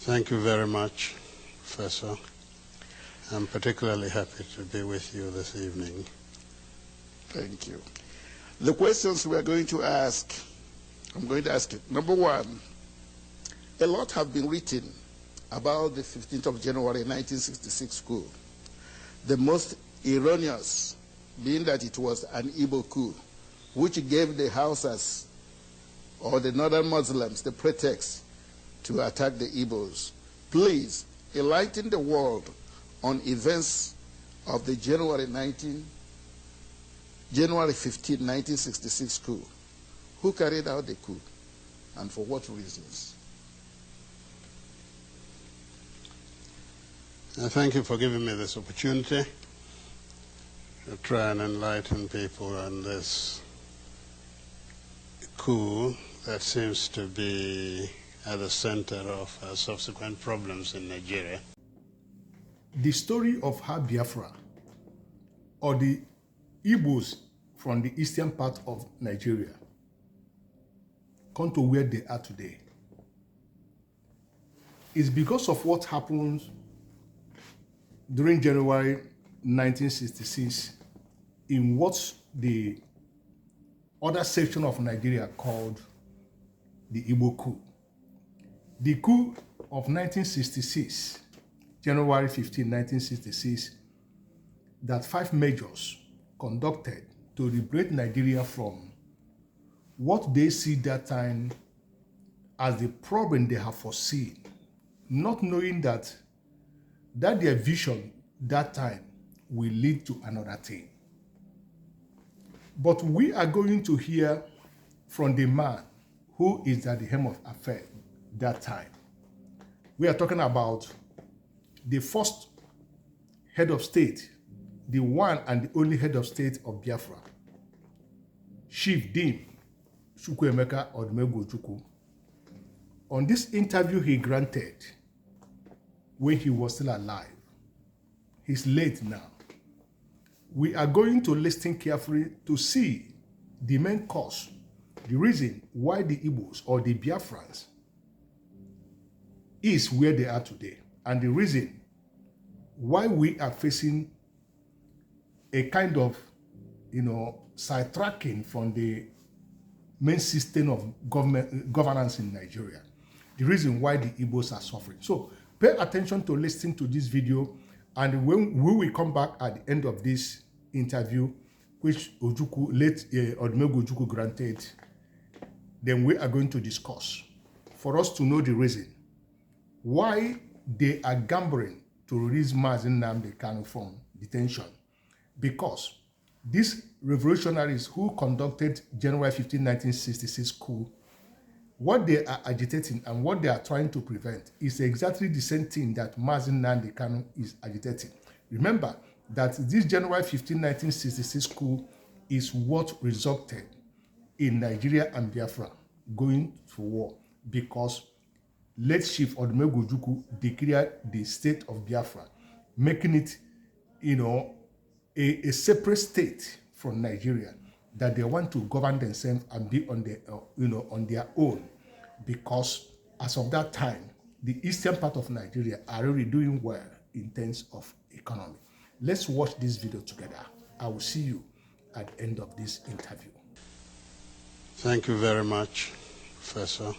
Thank you very much, Professor. I'm particularly happy to be with you this evening. Thank you. The questions we are going to ask, I'm going to ask it. Number one, a lot have been written about the 15th of January 1966 coup. The most erroneous being that it was an Igbo coup, which gave the Hausas or the northern Muslims the pretext to attack the Igbos. Please enlighten the world on events of the January 15, 1966 coup. Who carried out the coup and for what reasons? Thank you for giving me this opportunity to try and enlighten people on this coup that seems to be at the center of subsequent problems in Nigeria. The story of how Biafra, or the Igbos from the eastern part of Nigeria, come to where they are today is because of what happened during January 1966 in what the other section of Nigeria called the Igbo coup. The coup of 1966, January 15, 1966, that 5 majors conducted to liberate Nigeria from what they see that time as the problem they have foreseen, not knowing that their vision that time will lead to another thing. But we are going to hear from the man who is at the helm of affairs that time. We are talking about the first head of state, the one and the only head of state of Biafra, Chief Dean Odumegwu Ojukwu. On this interview he granted when he was still alive, he's late now. We are going to listen carefully to see the main cause, the reason why the Igbos or the Biafrans is where they are today, and the reason why we are facing a kind of, sidetracking from the main system of governance in Nigeria. The reason why the Igbos are suffering. So pay attention to listen to this video, and when we will come back at the end of this interview, which late Odumegwu Ojukwu granted, then we are going to discuss for us to know the reason why they are gambling to release Mazi Nnamdi Kanu from detention. Because these revolutionaries who conducted January 15, 1966 coup, what they are agitating and what they are trying to prevent is exactly the same thing that Mazi Nnamdi Kanu is agitating. Remember that this January 15, 1966 coup is what resulted in Nigeria and Biafra going to war, because late Chief Odumegwu Ojukwu declared the state of Biafra, making it, a separate state from Nigeria, that they want to govern themselves and be on their, on their own, because as of that time, the eastern part of Nigeria are already doing well in terms of economy. Let's watch this video together. I will see you at the end of this interview. Thank you very much, Professor.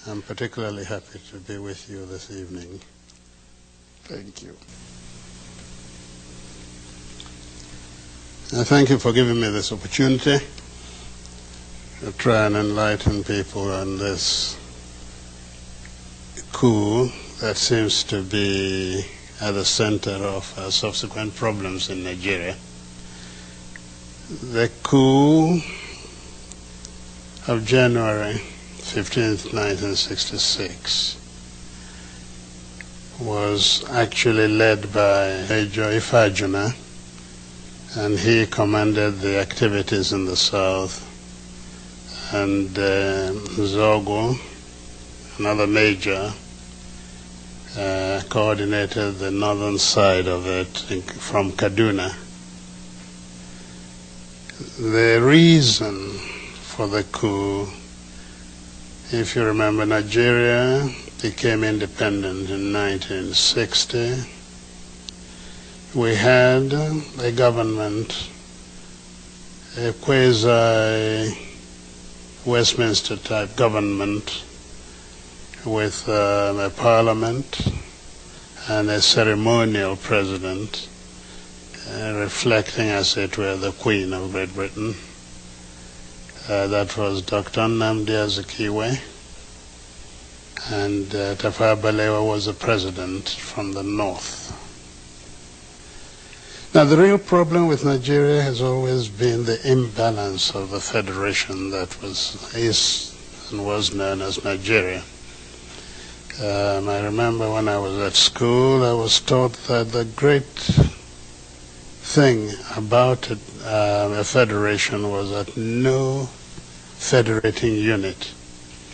I'm particularly happy to be with you this evening. Thank you. Thank you for giving me this opportunity to try and enlighten people on this coup that seems to be at the center of subsequent problems in Nigeria. The coup of January 15th, 1966 was actually led by Major Ifajuna, and he commanded the activities in the south, and Zogo, another major, coordinated the northern side of it from Kaduna. The reason for the coup If you remember, Nigeria became independent in 1960. We had a government, a quasi-Westminster type government with a parliament and a ceremonial president, reflecting, as it were, the Queen of Great Britain. That was Dr. Nnamdi Azikiwe, and Tafawa Balewa was the president from the north. Now, the real problem with Nigeria has always been the imbalance of the federation that is and was known as Nigeria. I remember when I was at school, I was taught that the great thing about a federation was that no federating unit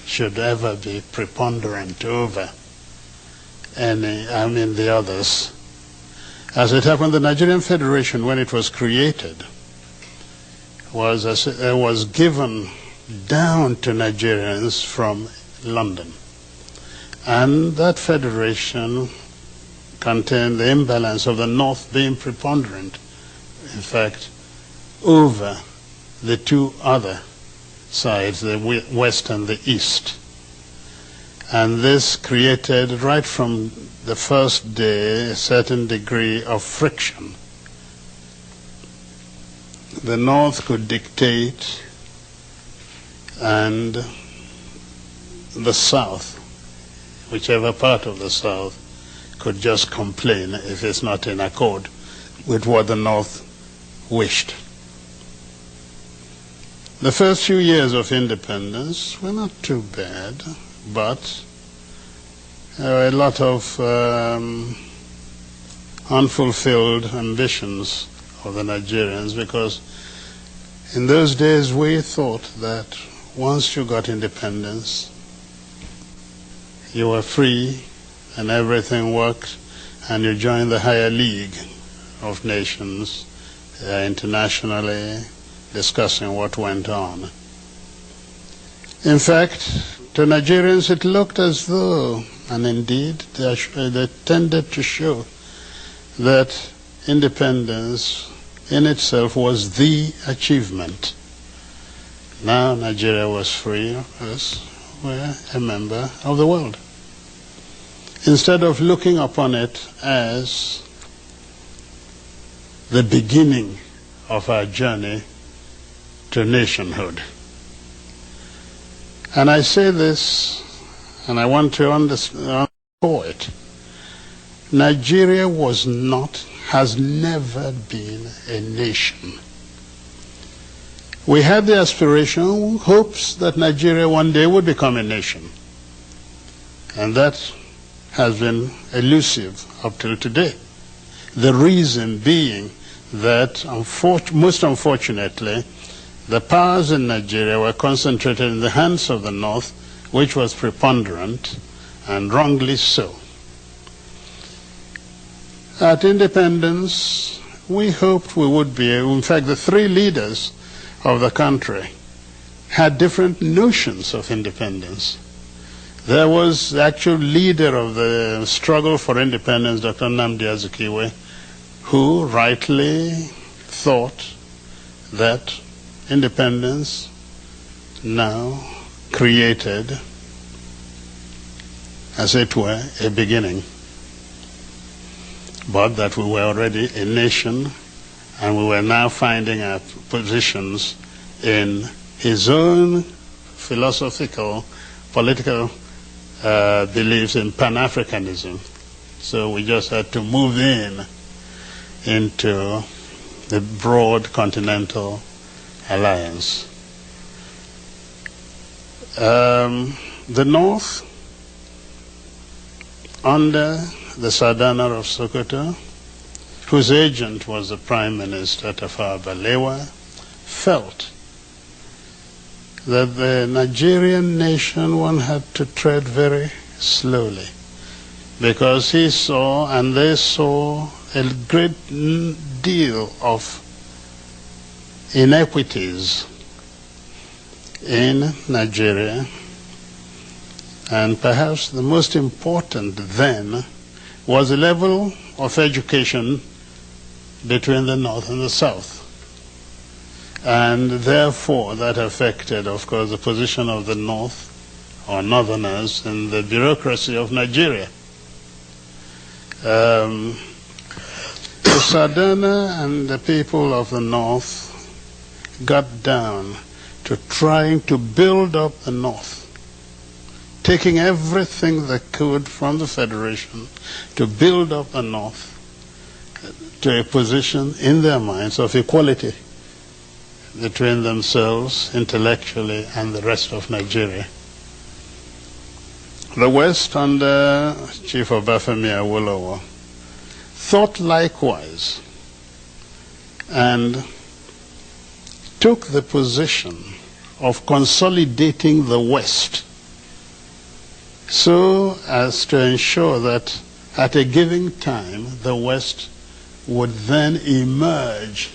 should ever be preponderant over the others. As it happened, the Nigerian Federation, when it was created, was given down to Nigerians from London. And that federation contained the imbalance of the North being preponderant, in fact, over the two other sides, the West and the East. And this created, right from the first day, a certain degree of friction. The North could dictate, and the South, whichever part of the South, could just complain if it's not in accord with what the North wished. The first few years of independence were not too bad, but there were a lot of unfulfilled ambitions of the Nigerians, because in those days we thought that once you got independence, you were free and everything worked, and you joined the higher league of nations internationally, discussing what went on. In fact, to Nigerians it looked as though, and indeed they tended to show, that independence in itself was the achievement. Now Nigeria was free, us were a member of the world. Instead of looking upon it as the beginning of our journey to nationhood. And I say this, and I want to underscore it. Nigeria has never been a nation. We had the aspiration, hopes that Nigeria one day would become a nation. And that has been elusive up till today. The reason being that, most unfortunately, the powers in Nigeria were concentrated in the hands of the North, which was preponderant, and wrongly so. At independence, we hoped we would be able, in fact, the three leaders of the country had different notions of independence. There was the actual leader of the struggle for independence, Dr. Nnamdi Azikiwe, who rightly thought that independence now created, as it were, a beginning, but that we were already a nation and we were now finding our positions in his own philosophical, political beliefs in Pan-Africanism. So we just had to move into the broad continental alliance. The North, under the Sultanate of Sokoto, whose agent was the Prime Minister Tafawa Balewa, felt that the Nigerian nation one had to tread very slowly, because he saw and they saw a great deal of inequities in Nigeria And perhaps the most important then was the level of education between the North and the South. And therefore, that affected, of course, the position of the North, or Northerners, in the bureaucracy of Nigeria. The Sadana and the people of the North got down to trying to build up the North, taking everything they could from the Federation to build up the North to a position in their minds of equality between themselves intellectually and the rest of Nigeria. The West, under Chief Obafemi Awolowo, thought likewise and took the position of consolidating the West so as to ensure that at a given time the West would then emerge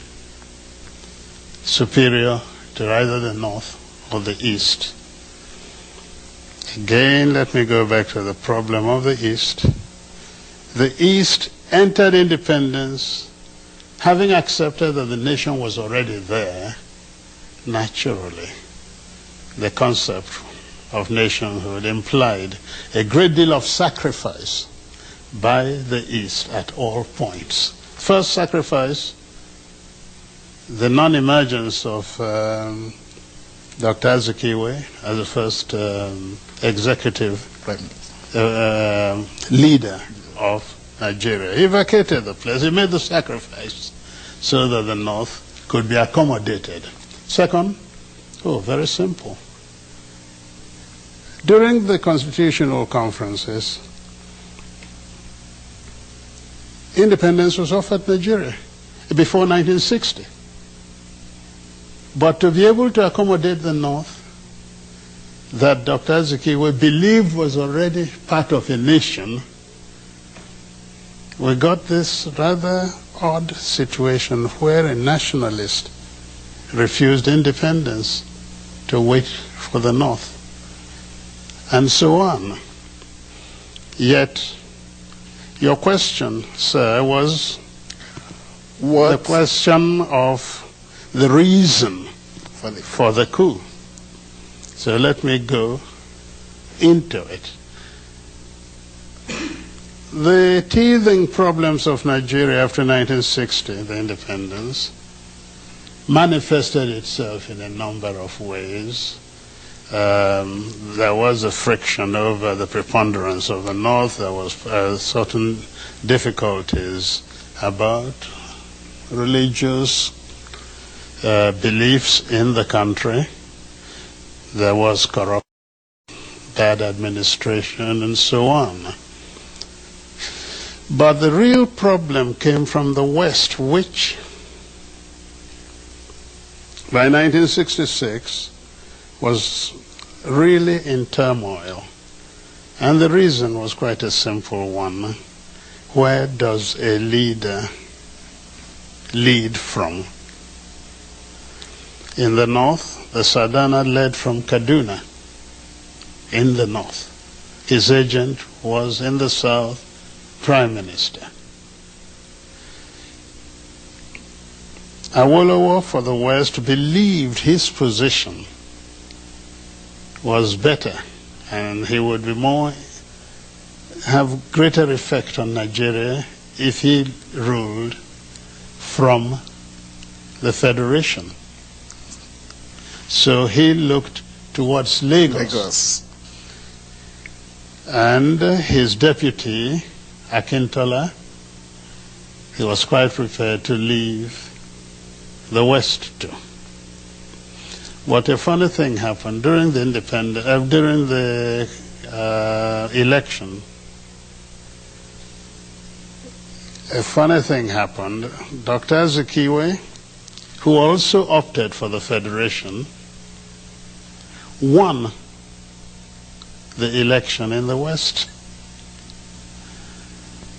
superior to either the North or the East. Again, let me go back to the problem of the East. The East entered independence having accepted that the nation was already there. Naturally, the concept of nationhood implied a great deal of sacrifice by the East at all points. First sacrifice, the non-emergence of Dr. Azikiwe as the first executive leader of Nigeria. He vacated the place. He made the sacrifice so that the North could be accommodated. Second, very simple. During the constitutional conferences, independence was offered Nigeria before 1960. But to be able to accommodate the North, that Dr. Azikiwe believed was already part of a nation, we got this rather odd situation where a nationalist refused independence to wait for the North, and so on. Yet, your question, sir, was the question of the reason for the coup. So let me go into it. The teething problems of Nigeria after 1960, the independence, manifested itself in a number of ways. There was a friction over the preponderance of the North. There was certain difficulties about religious beliefs in the country. There was corruption, bad administration, and so on. But the real problem came from the West, which by 1966 was really in turmoil. And the reason was quite a simple one. Where does a leader lead from? In the North, the Sadana led from Kaduna, in the North. His agent was in the South, Prime Minister. Awolowo for the West believed his position was better and he would be have greater effect on Nigeria if he ruled from the Federation. So he looked towards Lagos. And his deputy, Akintola, he was quite prepared to leave the West too. What a funny thing happened during the election. A funny thing happened. Dr. Azikiwe, who also opted for the Federation, won the election in the West.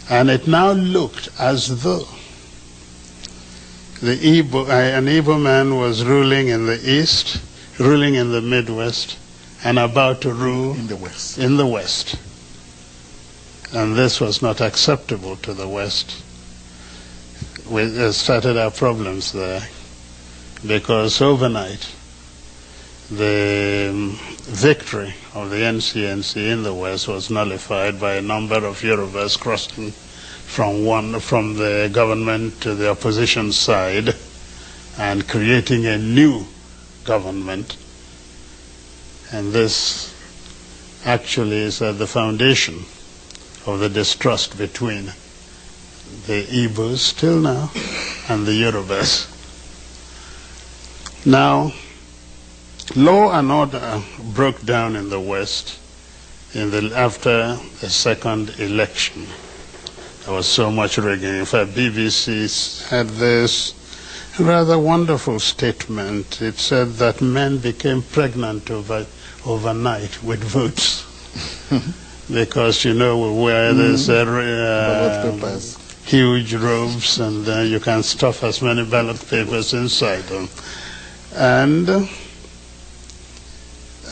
And it now looked as though an Igbo man was ruling in the East, ruling in the Midwest, and about to rule in the West. In the West. And this was not acceptable to the West. We started our problems there because overnight the victory of the NCNC in the West was nullified by a number of Yorubas crossing from the government to the opposition side and creating a new government. And this actually is at the foundation of the distrust between the Igbos still now and the Yorubas. Now, law and order broke down in the West after the second election. There was so much rigging. In fact, BBC had this rather wonderful statement. It said that men became pregnant overnight with votes. Because, you know, we wear these huge robes, and you can stuff as many ballot papers inside them. And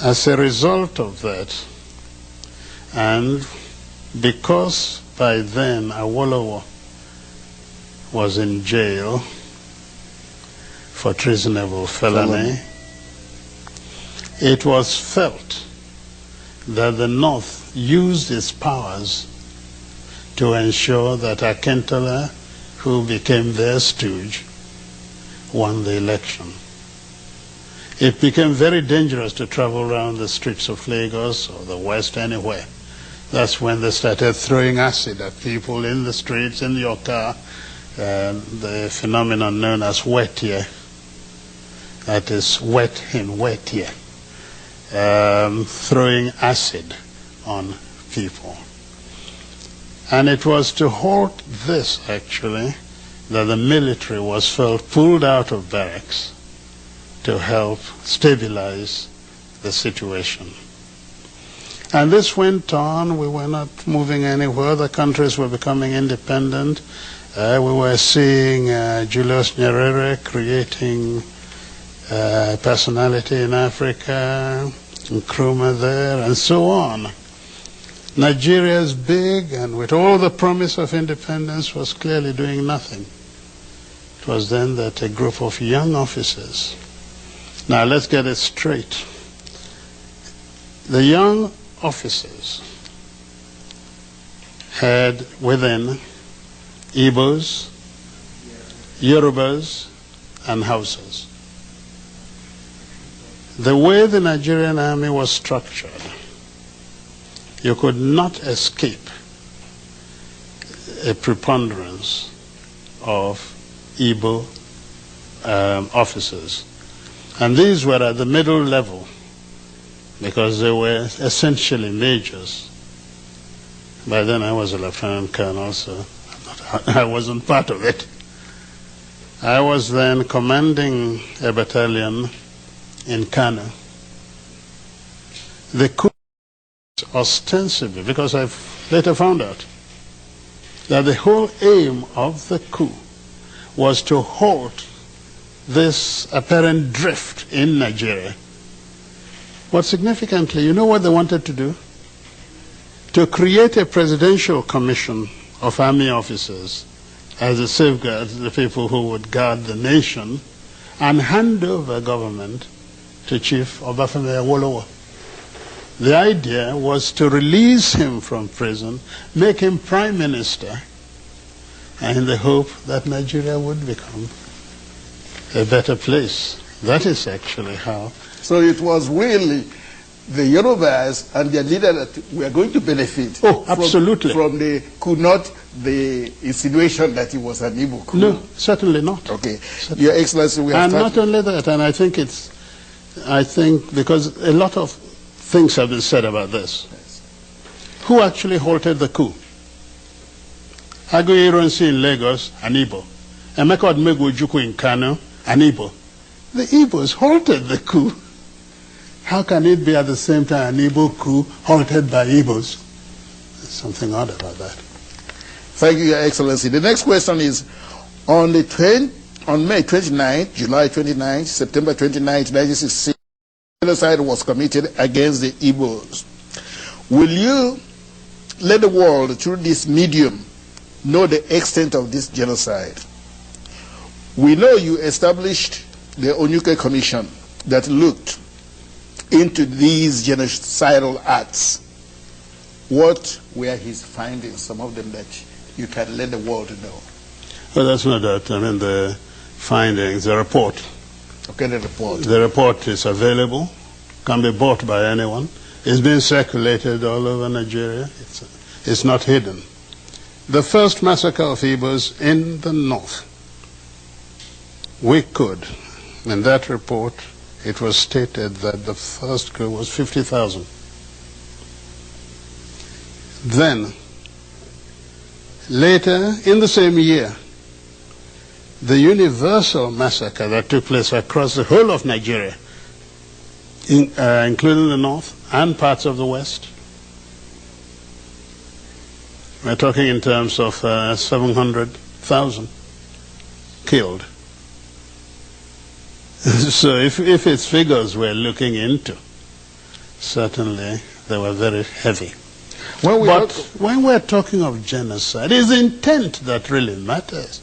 as a result of that, and because by then Awolowo was in jail for treasonable felony, it was felt that the North used its powers to ensure that Akintola, who became their stooge, won the election. It became very dangerous to travel around the streets of Lagos or the West, anywhere. That's when they started throwing acid at people in the streets, in your car, the phenomenon known as wet year. That is wet in wet year. Throwing acid on people. And it was to halt this, actually, that the military was pulled out of barracks to help stabilize the situation. And this went on. We were not moving anywhere. The countries were becoming independent. We were seeing Julius Nyerere creating personality in Africa, Nkrumah there, and so on. Nigeria is big, and with all the promise of independence, was clearly doing nothing. It was then that a group of young officers, now let's get it straight, the young officers had within Igbos, Yorubas, and Hausas. The way the Nigerian army was structured, you could not escape a preponderance of Igbo officers. And these were at the middle level because they were essentially majors. By then I was a lieutenant colonel, so I wasn't part of it. I was then commanding a battalion in Kano. The coup ostensibly, because I've later found out that the whole aim of the coup was to halt this apparent drift in Nigeria. But significantly, you know what they wanted to do? To create a presidential commission of army officers as a safeguard, the people who would guard the nation, and hand over government to Chief Obafemi Awolowo. The idea was to release him from prison, make him prime minister, and in the hope that Nigeria would become a better place. That is actually how. So it was really the Yorubas and their leader that were going to benefit. Oh, absolutely. From the coup, not the insinuation that it was an Igbo coup. No, certainly not. Okay. Certainly. Your Excellency, we have And not only that, and I think because a lot of things have been said about this. Yes. Who actually halted the coup? Aguiyi Ironsi in Lagos, an Igbo. Emeka Odumegwu Ojukwu in Kano, an Igbo. The Igbos halted the coup. How can it be at the same time an Igbo coup halted by Igbos? There's something odd about that. Thank you, Your Excellency. The next question is, on May 29th, July 29th, September 29th, 1966, genocide was committed against the Igbos. Will you let the world, through this medium, know the extent of this genocide? We know you established the Onyuke Commission that looked into these genocidal acts. What were his findings, some of them that you can let the world know? Well, that's no doubt. I mean, the findings, the report. Okay, the report. The report is available, can be bought by anyone. It's been circulated all over Nigeria. It's not hidden. The first massacre of Igbos in the north, we could, in that report, it was stated that the first coup was 50,000. Then, later in the same year, the universal massacre that took place across the whole of Nigeria, including the north and parts of the west, we're talking in terms of 700,000 killed. So if its figures we're looking into, certainly they were very heavy. But when we're talking of genocide, it's the intent that really matters.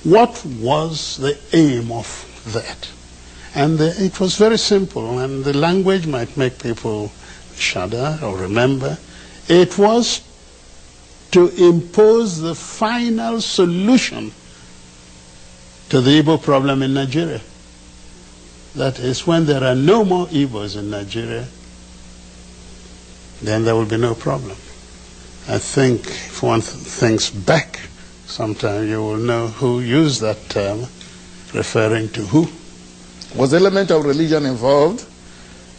What was the aim of that? And it was very simple, and the language might make people shudder or remember. It was to impose the final solution to the Igbo problem in Nigeria. That is, when there are no more Igbos in Nigeria, then there will be no problem. I think if one thinks back, sometime you will know who used that term, referring to who. Was the element of religion involved?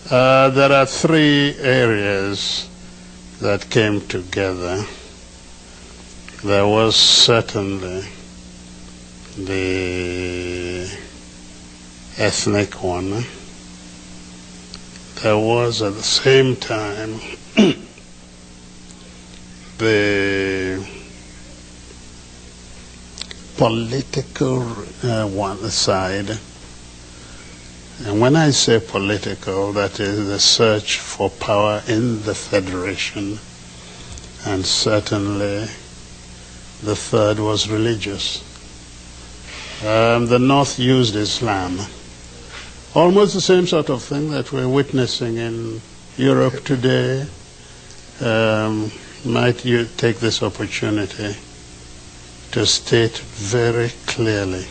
There are three areas that came together. There was certainly the ethnic one. There was at the same time the political one side. And when I say political, that is the search for power in the federation. And certainly the third was religious. The North used Islam. Almost the same sort of thing that we're witnessing in Europe today. Might you take this opportunity to state very clearly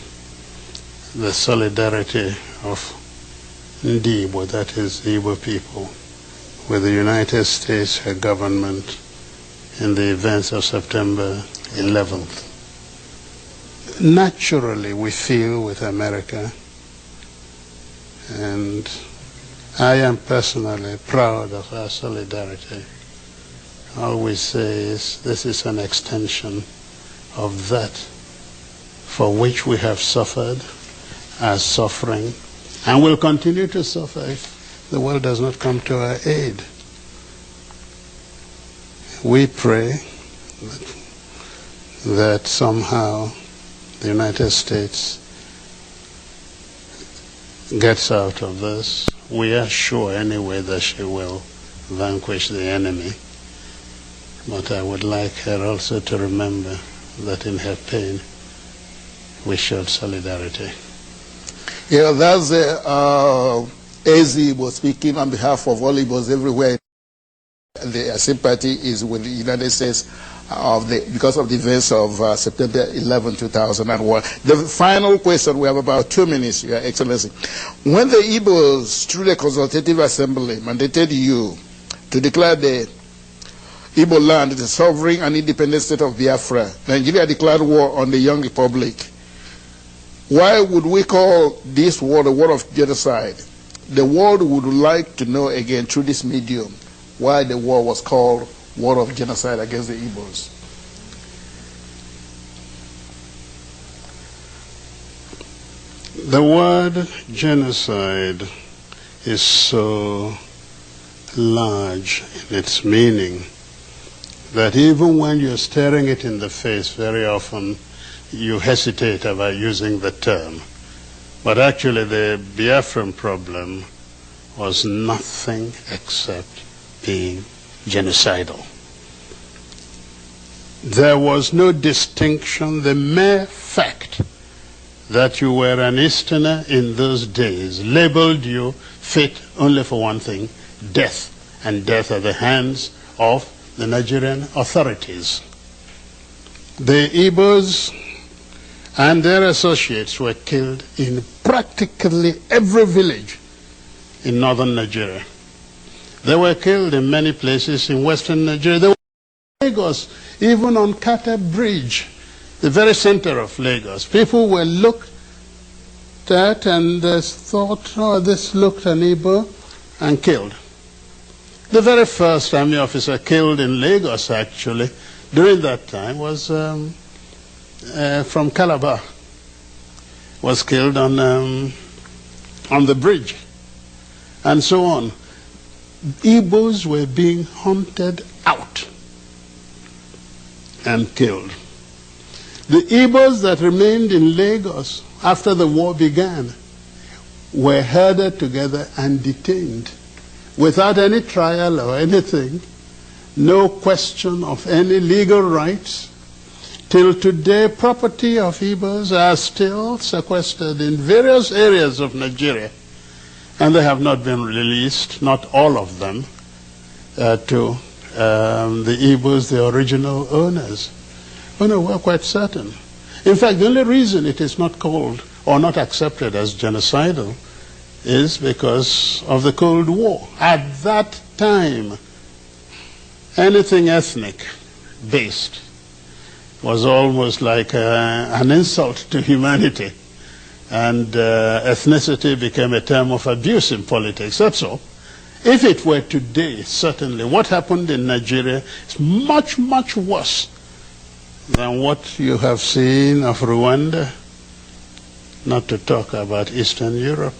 the solidarity of Ndibo, that is the Igbo people, with the United States government in the events of September 11th. Naturally, we feel with America, and I am personally proud of our solidarity. All we say is this is an extension of that for which we have suffered, are suffering, and will continue to suffer if the world does not come to our aid. We pray that somehow the United States gets out of this. We are sure anyway that she will vanquish the enemy. But I would like her also to remember that in her pain we showed solidarity. Yeah, that's AZ was speaking on behalf of all Igbos everywhere. The sympathy is with the United States because of the events of September 11, 2001. The final question, we have about 2 minutes, Your Excellency. When the Igbos, through the Consultative Assembly, mandated you to declare the Igbo land the sovereign and independent state of Biafra, Nigeria declared war on the young republic. Why would we call this war the war of genocide? The world would like to know again through this medium why the war was called war of genocide against the Igbos. The word genocide is so large in its meaning that even when you're staring it in the face, very often you hesitate about using the term. But actually the Biafran problem was nothing except being genocidal. There was no distinction. The mere fact that you were an Easterner in those days labeled you fit only for one thing: death, and death at the hands of the Nigerian authorities. The Igbos and their associates were killed in practically every village in northern Nigeria. They were killed in many places in western Nigeria. They were in Lagos, even on Kata Bridge, the very center of Lagos. People were looked at and thought, oh, this looked an Igbo, and killed. The very first army officer killed in Lagos, actually, during that time was from Calabar. Was killed on the bridge, and so on. Igbos were being hunted out and killed. The Igbos that remained in Lagos after the war began were herded together and detained without any trial or anything, no question of any legal rights. Till today, property of Igbos are still sequestered in various areas of Nigeria, and they have not been released, not all of them, to the Igbos, the original owners. Oh no, we're quite certain. In fact, the only reason it is not called or not accepted as genocidal is because of the Cold War. At that time, anything ethnic-based was almost like an insult to humanity. And ethnicity became a term of abuse in politics. That's all. If it were today, certainly, what happened in Nigeria is much, much worse than what you have seen of Rwanda, not to talk about Eastern Europe.